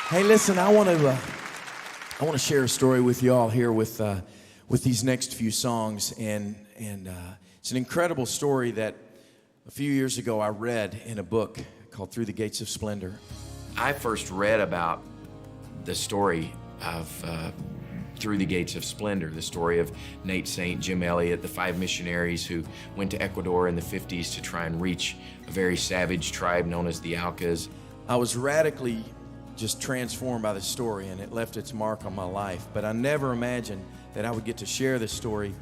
Hey, listen, I want to share a story with you all here with these next few songs, and it's an incredible story that a few years ago I read in a book called Through the Gates of Splender. I first read about the story of Through the Gates of Splender, the story of Nate Saint, Jim Elliot, the 5 missionaries who went to Ecuador in the 50s to try and reach a very savage tribe known as the Aucas. I was radically just transformed by the story, and it left its mark on my life. But I never imagined that I would get to share this story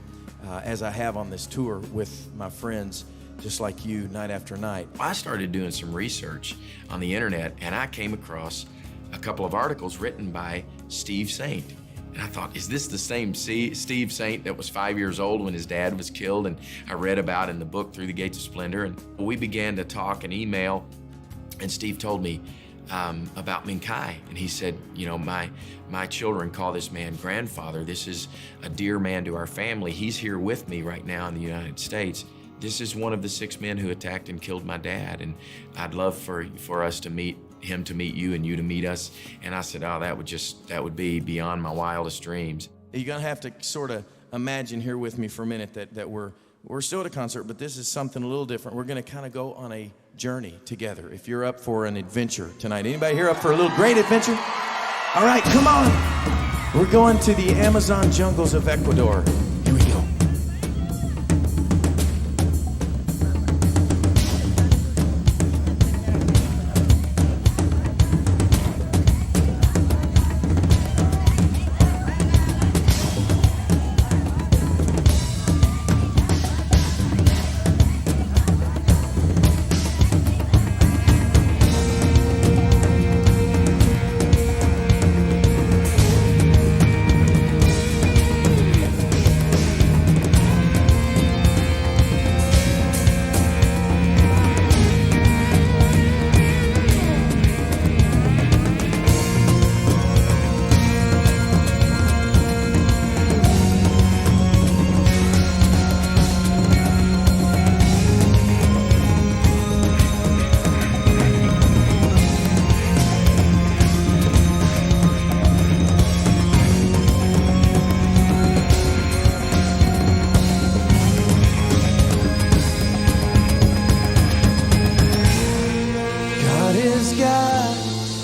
as I have on this tour with my friends, just like you, night after night. I started doing some research on the internet, and I came across a couple of articles written by Steve Saint. And I thought, is this the same Steve Saint that was 5 years old when his dad was killed and I read about in the book Through the Gates of Splender? And we began to talk and email, and Steve told me about Minkai, and he said, you know, my children call this man grandfather. This is a dear man to our family. He's here with me right now in the United States. This is one of the 6 men who attacked and killed my dad, and I'd love for us to meet him, to meet you, and you to meet us. And I said, oh, that would be beyond my wildest dreams. You're gonna have to sort of imagine here with me for a minute that we're still at a concert, but this is something a little different. We're gonna kind of go on a journey together. If you're up for an adventure tonight, anybody here up for a little great adventure? All right, come on. We're going to the Amazon jungles of Ecuador. Here we go.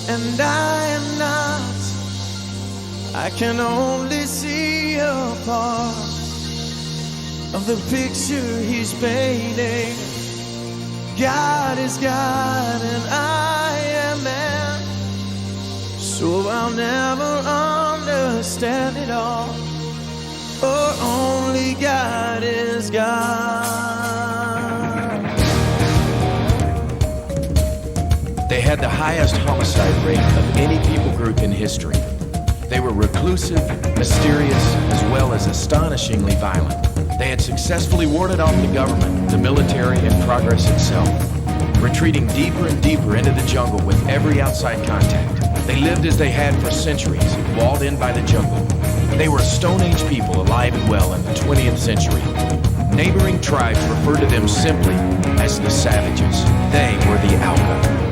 And I am not. I can only see a part of the picture he's painting. God is God and I am man, so I'll never understand it all, for only God is God. They had the highest homicide rate of any people group in history. They were reclusive, mysterious, as well as astonishingly violent. They had successfully warded off the government, the military, and progress itself, retreating deeper and deeper into the jungle with every outside contact. They lived as they had for centuries, walled in by the jungle. They were a Stone Age people alive and well in the 20th century. Neighboring tribes referred to them simply as the savages. They were the Auca.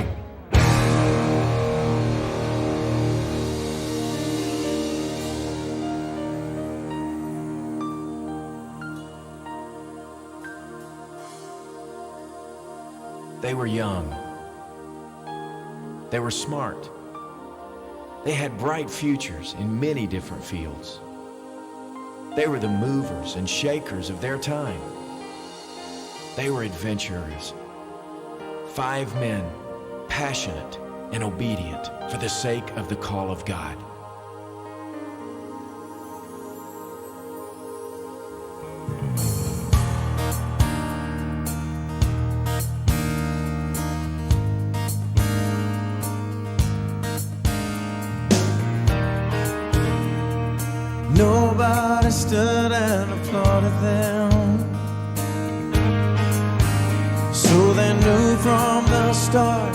They were young. They were smart. They had bright futures in many different fields. They were the movers and shakers of their time. They were adventurers. 5 men, passionate and obedient for the sake of the call of God. Nobody stood and applauded them, so they knew from the start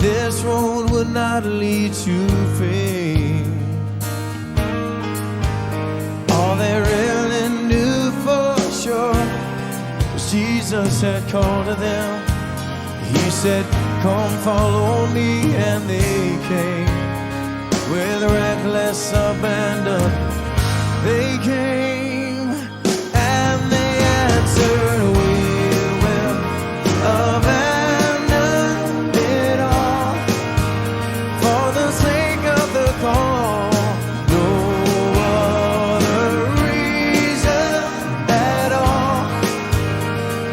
this road would not lead to fame. All they really knew for sure was Jesus had called to them. He said, "Come follow me," and they came. with reckless abandon. They came and they answered, we will abandon it all for the sake of the call. No other reason at all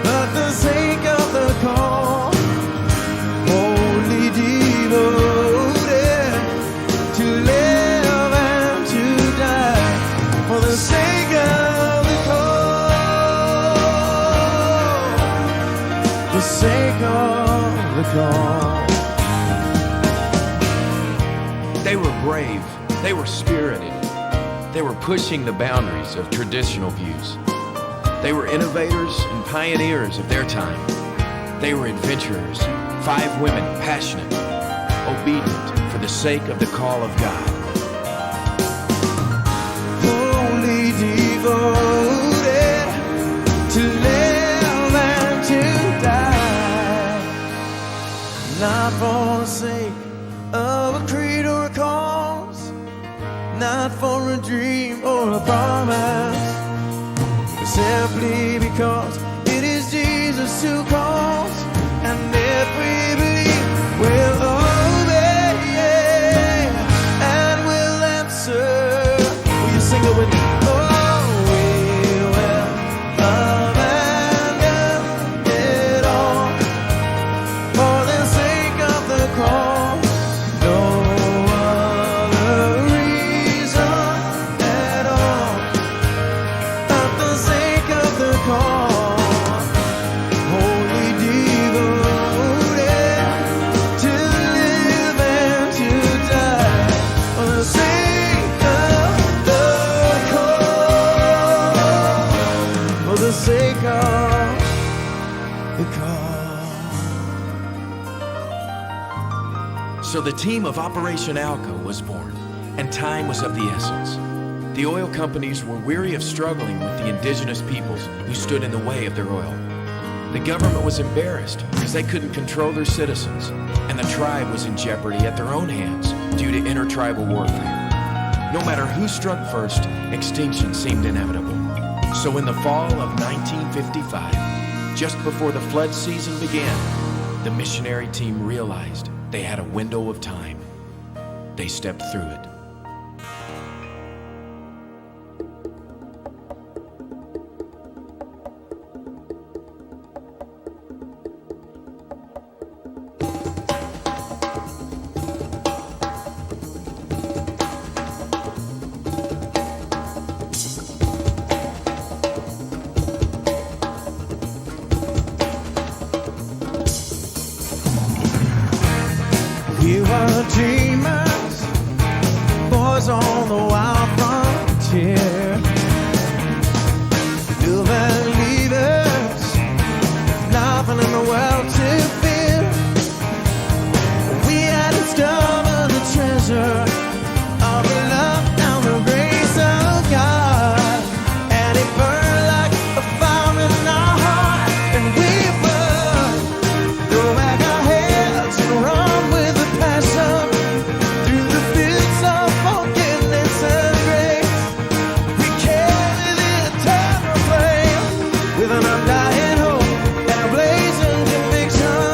but the sake of the call. Wholly devoted to live and to die for the sake of the call. The sake of the call. They were brave, they were spirited, they were pushing the boundaries of traditional views. They were innovators and pioneers of their time. They were adventurers, 5 women, passionate, obedient for the sake of the call of God. Wholly devoted to live and to die, not for the sake of a creed or a cause, not for a dream or a promise, simply because it is Jesus who calls. And if we believe, we'll obey and we'll answer. Will you sing it with me? Oh, we will abandon it all for the sake of the call. No other reason at all but the sake of the call. Wholly devoted to live and to die for the sake of the call. For the sake of the call. So the team of Operation Alco was born, and time was of the essence. The oil companies were weary of struggling with the indigenous peoples who stood in the way of their oil. The government was embarrassed because they couldn't control their citizens, and the tribe was in jeopardy at their own hands due to intertribal warfare. No matter who struck first, extinction seemed inevitable. So in the fall of 1955, just before the flood season began, the missionary team realized they had a window of time. They stepped through it. We were dreamers, boys on the wild frontier, new believers, nothing in the world to fear. We had discovered the treasure of the love and the grace of God, and it burned like a fire in our heart, and we would throw back our heads and run with the passion through the fields of forgiveness and grace. We carry the eternal flame with an undying hope and a blazing conviction,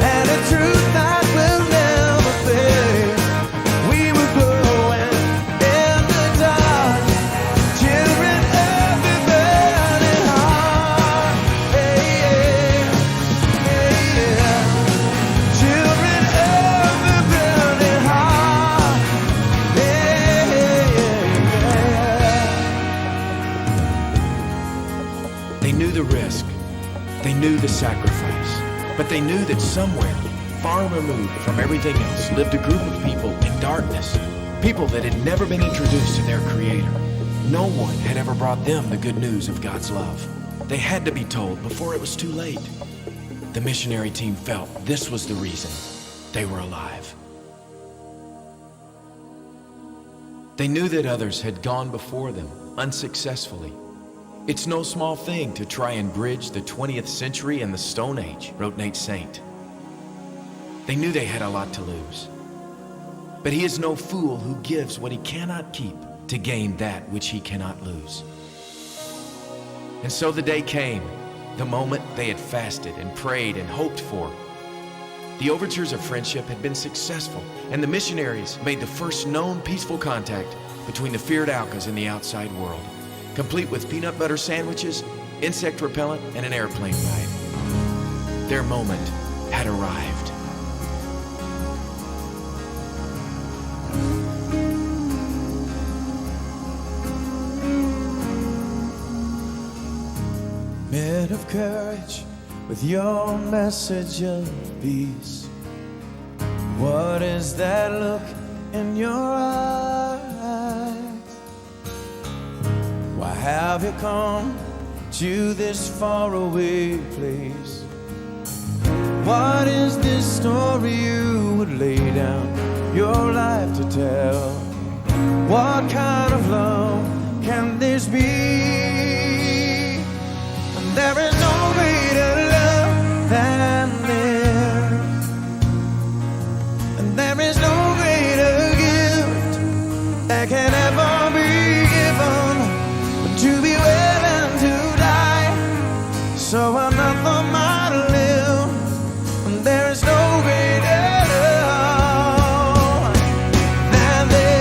and a truth that will never fade. We were glowing in the dark, children of the burning heart. Hey, yeah, hey, yeah. Children of the burning heart. Yeah, yeah. They knew the risk, they knew the sacrifice, but they knew that somewhere, far removed from everything else, lived a group of people in darkness, people that had never been introduced to their Creator. No one had ever brought them the good news of God's love. They had to be told before it was too late. The missionary team felt this was the reason they were alive. They knew that others had gone before them unsuccessfully. It's no small thing to try and bridge the 20th century and the Stone Age, wrote Nate Saint. They knew they had a lot to lose. But he is no fool who gives what he cannot keep to gain that which he cannot lose. And so the day came, the moment they had fasted and prayed and hoped for. The overtures of friendship had been successful, and the missionaries made the first known peaceful contact between the feared Alkas and the outside world, complete with peanut butter sandwiches, insect repellent, and an airplane ride. Their moment had arrived. Men of courage, with your message of peace, what is that look in your eyes? Why have you come to this faraway place? What is this story you would lay down your life to tell? What kind of love can this be? There is no greater love than this, and there is no greater gift that can ever be given but to be willing to die so another might live. And there is no greater love than this.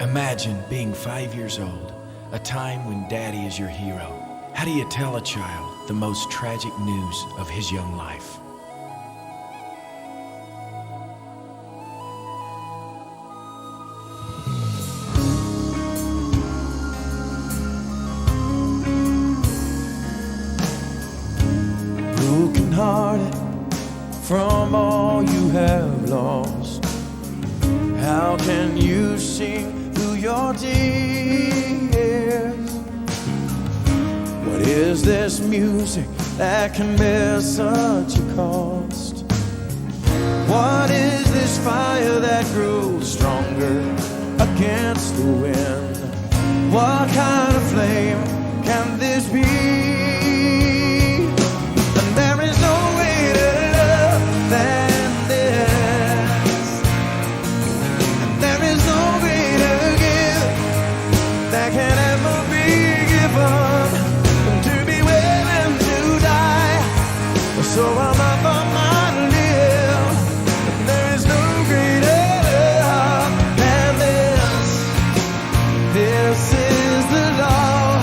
Imagine being 5 years old, a time when daddy is your hero. How do you tell a child the most tragic news of his young life? Broken hearted from all you have lost, how can you sing through your tears? What is this music that can bear such a cost? What is this fire that grows stronger against the wind? What kind of flame can this be? And there is no greater love than this, and there is no greater gift that can ever be given than to be willing to die so another might live. And there is no greater love than this. This is the law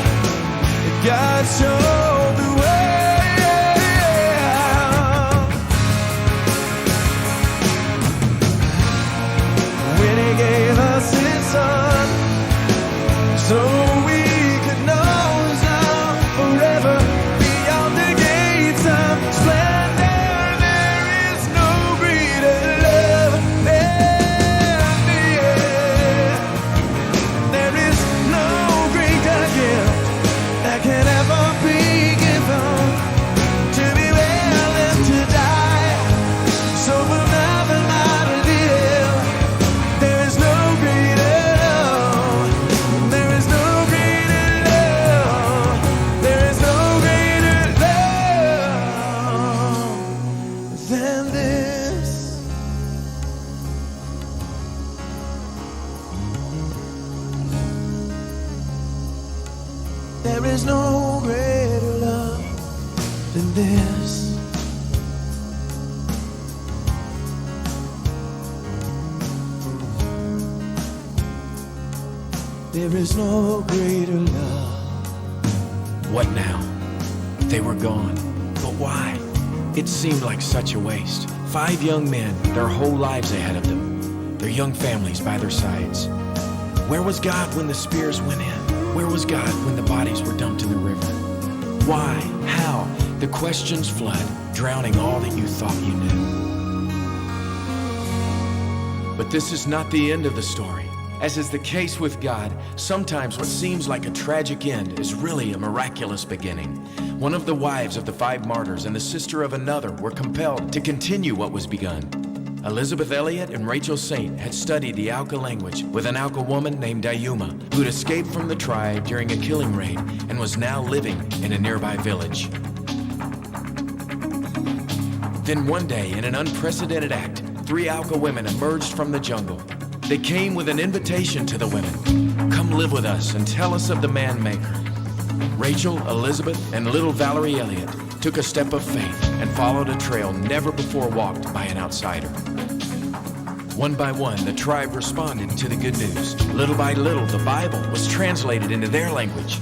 There is no greater love than this. There is no greater love. What now? They were gone. But why? It seemed like such a waste. 5 young men, their whole lives ahead of them, their young families by their sides. Where was God when the spears went in? Where was God when the bodies were dumped in the river? Why? How? The questions flood, drowning all that you thought you knew. But this is not the end of the story. As is the case with God, sometimes what seems like a tragic end is really a miraculous beginning. One of the wives of the 5 martyrs and the sister of another were compelled to continue what was begun. Elizabeth Elliot and Rachel Saint had studied the Auca language with an Auca woman named Dayuma, who'd escaped from the tribe during a killing raid and was now living in a nearby village. Then one day, in an unprecedented act, 3 Auca women emerged from the jungle. They came with an invitation to the women. Come live with us and tell us of the man-maker. Rachel, Elizabeth, and little Valerie Elliott took a step of faith and followed a trail never before walked by an outsider. One by one, the tribe responded to the good news. Little by little, the Bible was translated into their language.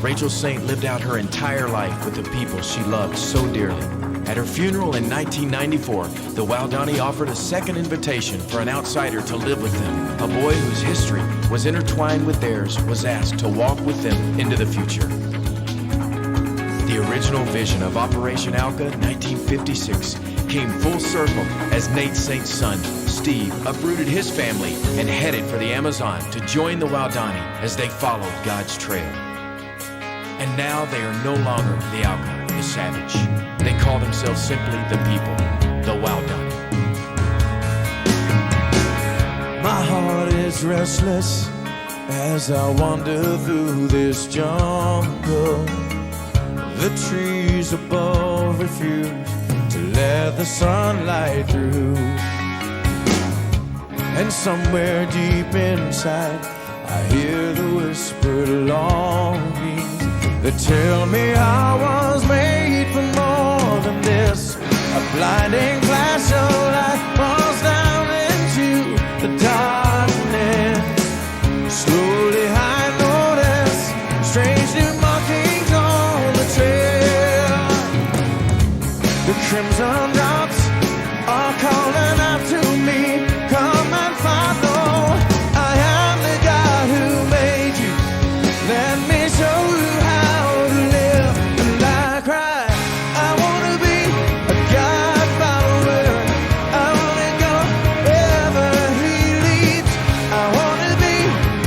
Rachel Saint lived out her entire life with the people she loved so dearly. At her funeral in 1994, the Waodani offered a second invitation for an outsider to live with them. A boy whose history was intertwined with theirs was asked to walk with them into the future. The original vision of Operation Auca 1956 came full circle as Nate Saint's son, Steve, uprooted his family and headed for the Amazon to join the Waodani as they followed God's trail. And now they are no longer the Auca, the savage. They call themselves simply the people, the Waodani. My heart is restless as I wander through this jungle. The trees above refuse to let the sunlight through. And somewhere deep inside I hear the whispered longings that tell me I was made for more than this. A blinding flash of light falls down into the darkness. Slowly I notice strange new markings on the trail. The crimson drops are calling out to me, come and follow. I am the God who made you. Let me show you how to live. And I cry, I want to be a God follower. I want to go wherever He leads. I want to be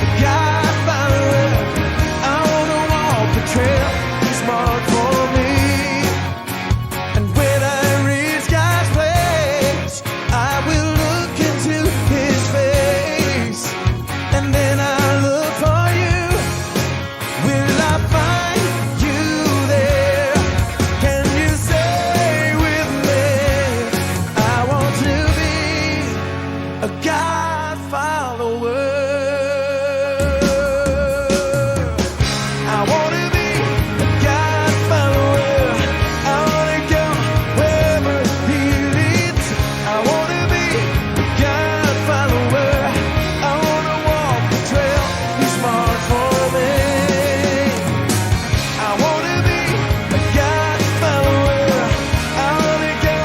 a God follower. I want to walk the trail He's marked for me. And when I reach God's place, I will look into His face. And then I look for you. Will I find you there? Can you say with me, I want to be a God follower. I want to be a God follower. I want to go wherever He leads. I want to be a God follower. I want to walk the trail He's marked for me. I want to be a God follower. I want to go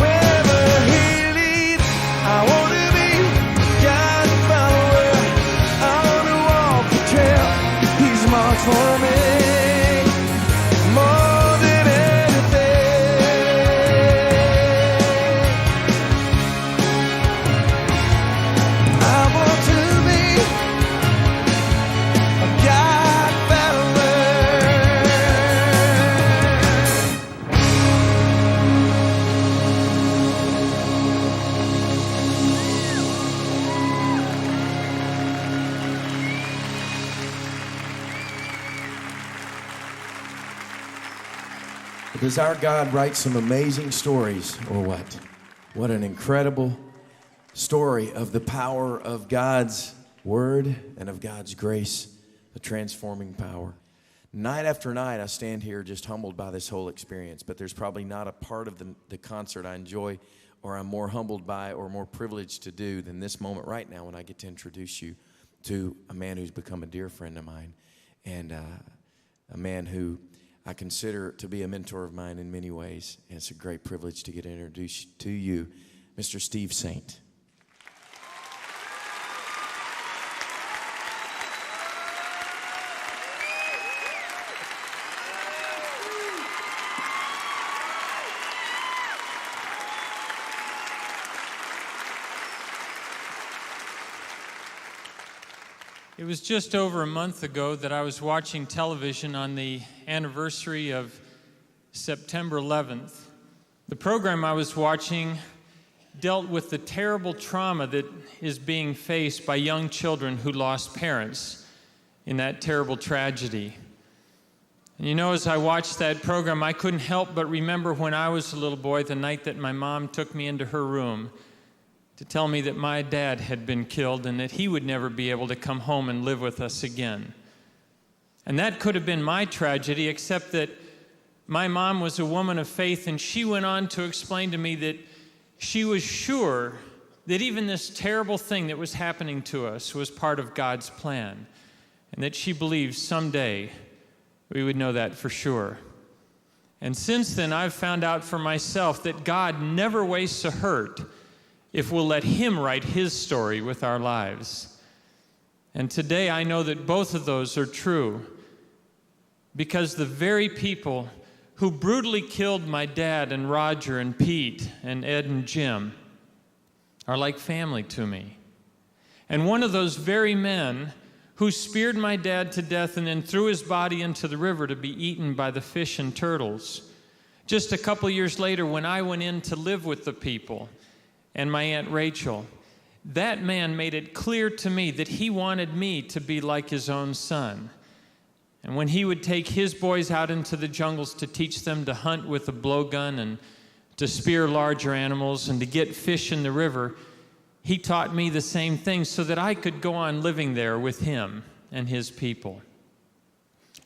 wherever He leads. I want to be a God follower. I want to walk the trail He's marked for me. More than anything, I want to be a God follower. Does our God write some amazing stories, or what? What an incredible story of the power of God's Word and of God's grace, the transforming power. night after night, I stand here just humbled by this whole experience, but there's probably not a part of the concert I enjoy or I'm more humbled by or more privileged to do than this moment right now when I get to introduce you to a man who's become a dear friend of mine and a man who I consider to be a mentor of mine in many ways. And it's a great privilege to get introduced to you, Mr. Steve Saint. It was just over a month ago that I was watching television on the anniversary of September 11th. The program I was watching dealt with the terrible trauma that is being faced by young children who lost parents in that terrible tragedy. And you know, as I watched that program, I couldn't help but remember when I was a little boy, the night that my mom took me into her room to tell me that my dad had been killed and that he would never be able to come home and live with us again. And that could have been my tragedy, except that my mom was a woman of faith, and she went on to explain to me that she was sure that even this terrible thing that was happening to us was part of God's plan, and that she believed someday we would know that for sure. And since then, I've found out for myself that God never wastes a hurt if we'll let Him write His story with our lives. And today I know that both of those are true, because the very people who brutally killed my dad and Roger and Pete and Ed and Jim are like family to me. And one of those very men who speared my dad to death and then threw his body into the river to be eaten by the fish and turtles, just a couple years later, when I went in to live with the people and my Aunt Rachel, that man made it clear to me that he wanted me to be like his own son. And when he would take his boys out into the jungles to teach them to hunt with a blowgun and to spear larger animals and to get fish in the river, he taught me the same thing so that I could go on living there with him and his people.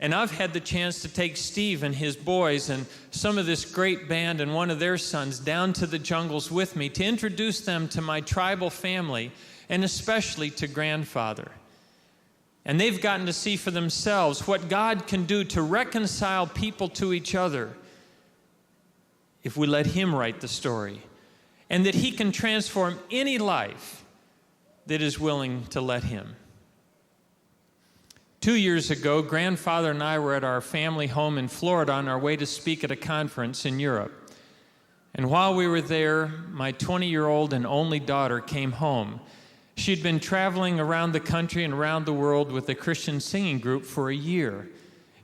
And I've had the chance to take Steve and his boys and some of this great band and one of their sons down to the jungles with me to introduce them to my tribal family and especially to grandfather. And they've gotten to see for themselves what God can do to reconcile people to each other if we let Him write the story, and that He can transform any life that is willing to let Him. 2 years ago, grandfather and I were at our family home in Florida on our way to speak at a conference in Europe. And while we were there, my 20-year-old and only daughter came home. She'd been traveling around the country and around the world with a Christian singing group for a year.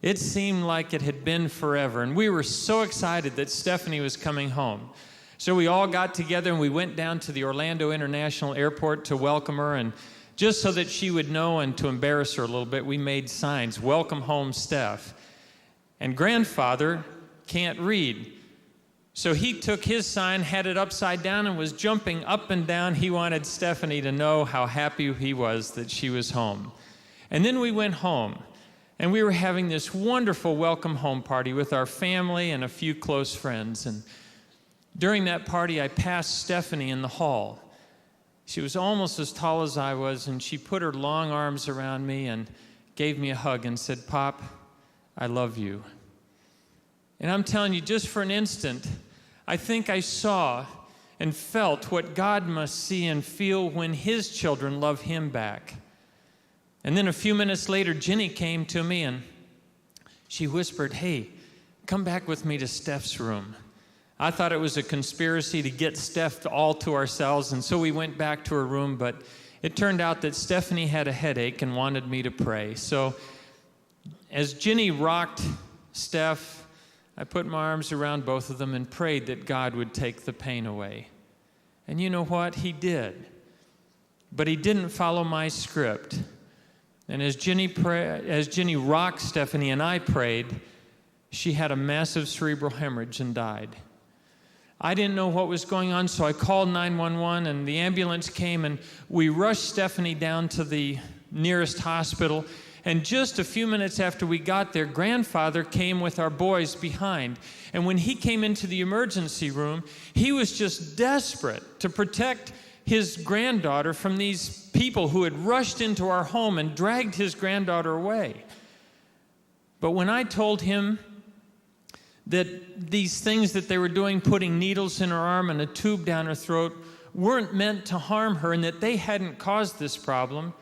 It seemed like it had been forever, and we were so excited that Stephanie was coming home. So we all got together and we went down to the Orlando International Airport to welcome her, and just so that she would know and to embarrass her a little bit, we made signs, "Welcome home, Steph." And grandfather can't read. So he took his sign, had it upside down, and was jumping up and down. He wanted Stephanie to know how happy he was that she was home. And then we went home, and we were having this wonderful welcome home party with our family and a few close friends. And during that party, I passed Stephanie in the hall. She was almost as tall as I was, and she put her long arms around me and gave me a hug and said, "Pop, I love you." And I'm telling you, just for an instant, I think I saw and felt what God must see and feel when His children love Him back. And then a few minutes later, Jenny came to me and she whispered, "Hey, come back with me to Steph's room." I thought it was a conspiracy to get Steph all to ourselves, and so we went back to her room, but it turned out that Stephanie had a headache and wanted me to pray. So as Jenny rocked Steph, I put my arms around both of them and prayed that God would take the pain away. And you know what? He did. But He didn't follow my script. And as Jenny rocked Stephanie and I prayed, she had a massive cerebral hemorrhage and died. I didn't know what was going on, so I called 911, and the ambulance came, and we rushed Stephanie down to the nearest hospital. And just a few minutes after we got there, grandfather came with our boys behind. And when he came into the emergency room, he was just desperate to protect his granddaughter from these people who had rushed into our home and dragged his granddaughter away. But when I told him that these things that they were doing, putting needles in her arm and a tube down her throat, weren't meant to harm her and that they hadn't caused this problem,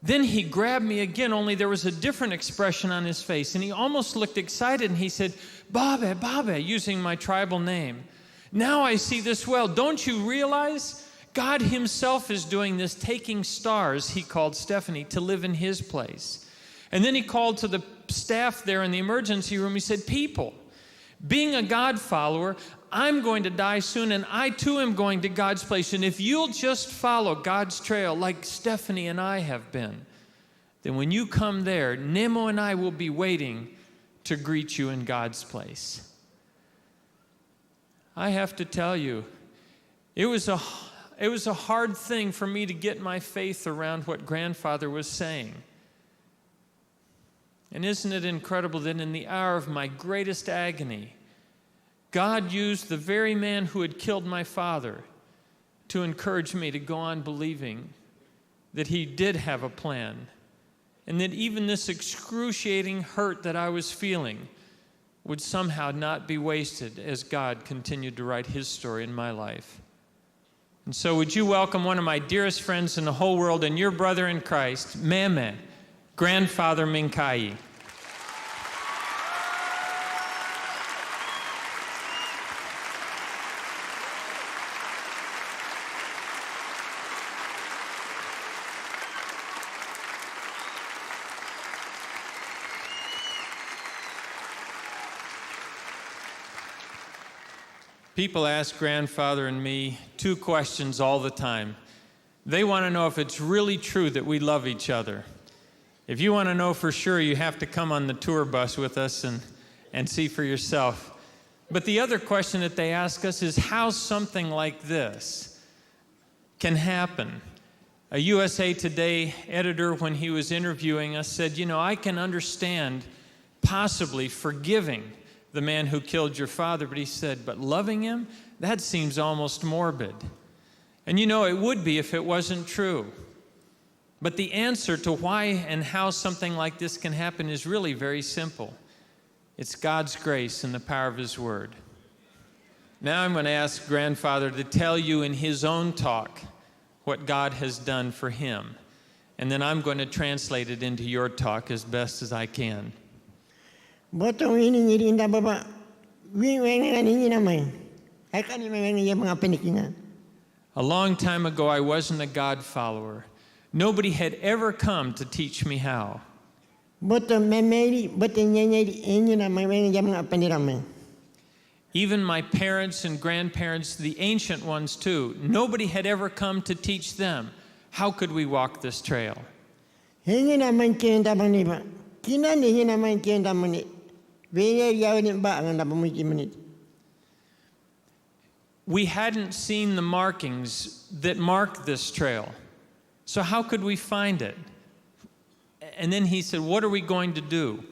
then he grabbed me again, only there was a different expression on his face, and he almost looked excited, and he said, "Babe, Babe," using my tribal name. "Now I see this well. Don't you realize God himself is doing this, taking stars," he called Stephanie, "to live in his place." And then he called to the staff there in the emergency room. He said, "People, being a God follower, I'm going to die soon, and I too am going to God's place. And if you'll just follow God's trail like Stephanie and I have been, then when you come there, Nemo and I will be waiting to greet you in God's place." I have to tell you, it was a hard thing for me to get my faith around what grandfather was saying. And isn't it incredible that in the hour of my greatest agony, God used the very man who had killed my father to encourage me to go on believing that he did have a plan, and that even this excruciating hurt that I was feeling would somehow not be wasted as God continued to write his story in my life. And so would you welcome one of my dearest friends in the whole world and your brother in Christ, Meme, Grandfather Minkai. People ask grandfather and me two questions all the time. They want to know if it's really true that we love each other. If you want to know for sure, you have to come on the tour bus with us and see for yourself. But the other question that they ask us is how something like this can happen. A USA Today editor, when he was interviewing us, said, "You know, I can understand possibly forgiving the man who killed your father," but he said, "but loving him, that seems almost morbid." And you know, it would be if it wasn't true. But the answer to why and how something like this can happen is really very simple. It's God's grace and the power of his word. Now I'm going to ask grandfather to tell you in his own talk what God has done for him. And then I'm going to translate it into your talk as best as I can. Botong ini ngiri indah bapa, wing-wingan ini namai. Akan ini yang mga penikingan. A long time ago, I wasn't a God follower. Nobody had ever come to teach me how. Botong memeri, botong nyanyi ini namai yang mga pendiramai. Even my parents and grandparents, the ancient ones too, nobody had ever come to teach them. How could we walk this trail? Ini namai cinta bani, kina ini namai cinta bani. We hadn't seen the markings that mark this trail. So how could we find it? And then he said, "What are we going to do?"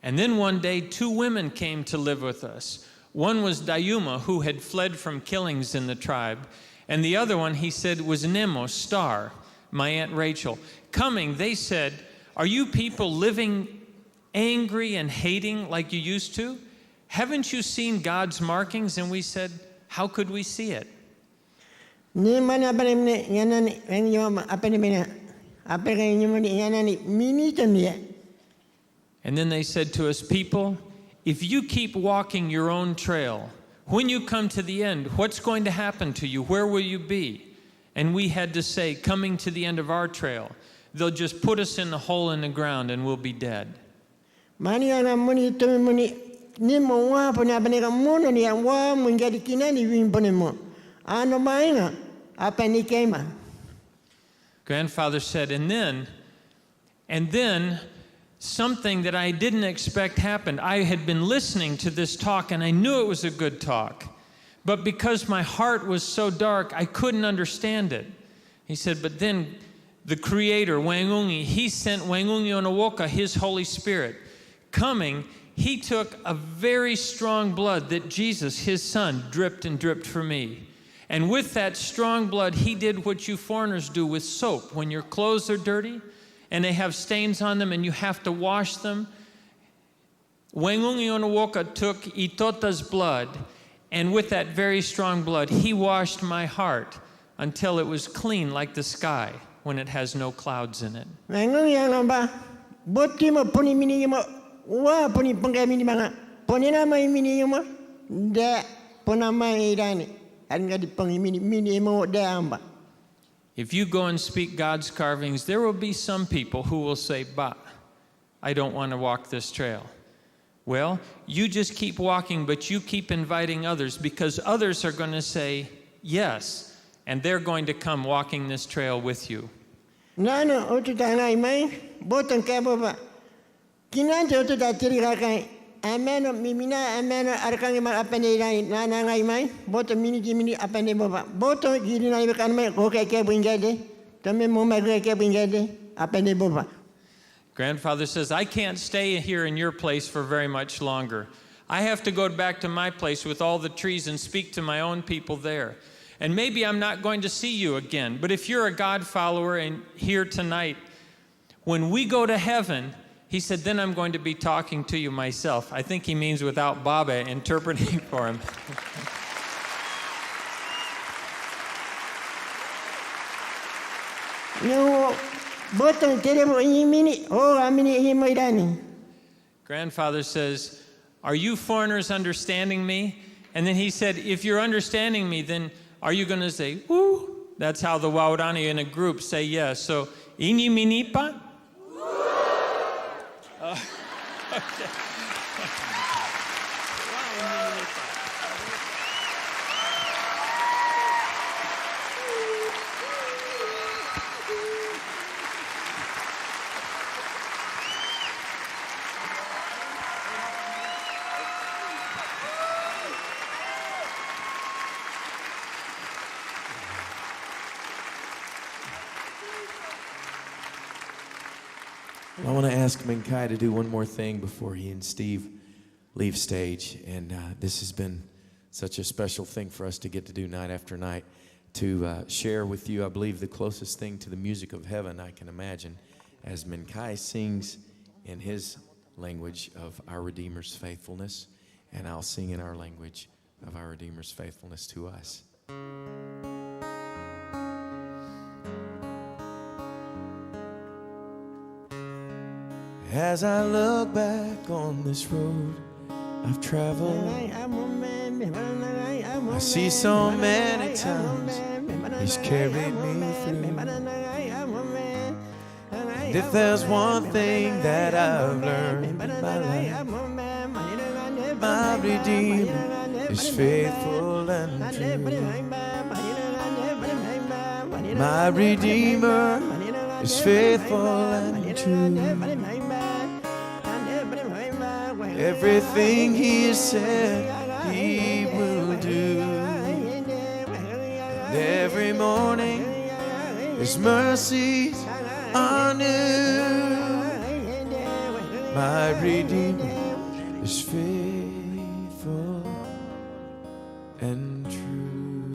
And then one day, two women came to live with us. One was Dayuma, who had fled from killings in the tribe. And the other one, he said, was Nemo, Star, my Aunt Rachel. Coming, they said, "Are you people living angry and hating like you used to? Haven't you seen God's markings?" And we said, "How could we see it?" And then they said to us, "People, if you keep walking your own trail, when you come to the end, what's going to happen to you? Where will you be?" And we had to say, coming to the end of our trail, they'll just put us in the hole in the ground and we'll be dead. Grandfather said, and then something that I didn't expect happened. I had been listening to this talk, and I knew it was a good talk. But because my heart was so dark, I couldn't understand it. He said, but then the Creator, Wangungi, He sent Wangungi Onawoka, His Holy Spirit. Coming, He took a very strong blood that Jesus, His Son, dripped and dripped for me. And with that strong blood, He did what you foreigners do with soap. When your clothes are dirty and they have stains on them and you have to wash them, Wangungi Onawoka took Itota's blood, and with that very strong blood, He washed my heart until it was clean like the sky when it has no clouds in it. Mengung yang ba, boti mo puni mini mo, wa puni pangkai mini manga, puni nama mini mo, da ponama idani, anga di pangi mini mo da amba. If you go and speak God's carvings, there will be some people who will say, "Bah, I don't want to walk this trail." Well, you just keep walking, but you keep inviting others, because others are going to say yes, and they're going to come walking this trail with you. Nano otu tangai mai, botong kabo ba. Kinanto otu ta tiri kakai. Ameno mimina ameno arkangi ma apane dai nanangai mai, botong mini apane baba. Botong giri nai bekan mai ko ke bingade. Tame mo mai ke bingade apane baba. Grandfather says, I can't stay here in your place for very much longer. I have to go back to my place with all the trees and speak to my own people there. And maybe I'm not going to see you again, but if you're a God follower and here tonight, when we go to heaven, he said, then I'm going to be talking to you myself. I think he means without Baba interpreting for him. No, botong teremo mini, oh amini mo idani. Grandfather says, are you foreigners understanding me? And then he said, if you're understanding me, then are you going to say, woo? That's how the Waurani in a group say yes. So, ini minipa? Okay. I want to ask Minkai to do one more thing before he and Steve leave stage. And this has been such a special thing for us to get to do night after night, to share with you, I believe, the closest thing to the music of heaven I can imagine, as Minkai sings in his language of our Redeemer's faithfulness, and I'll sing in our language of our Redeemer's faithfulness to us. As I look back on this road I've traveled, I see so many times He's carried me through. And if there's one thing that I've learned in my life, my Redeemer is faithful and true. My Redeemer is faithful and true. Everything He has said He will do. And every morning His mercies are new. My Redeemer is faithful and true.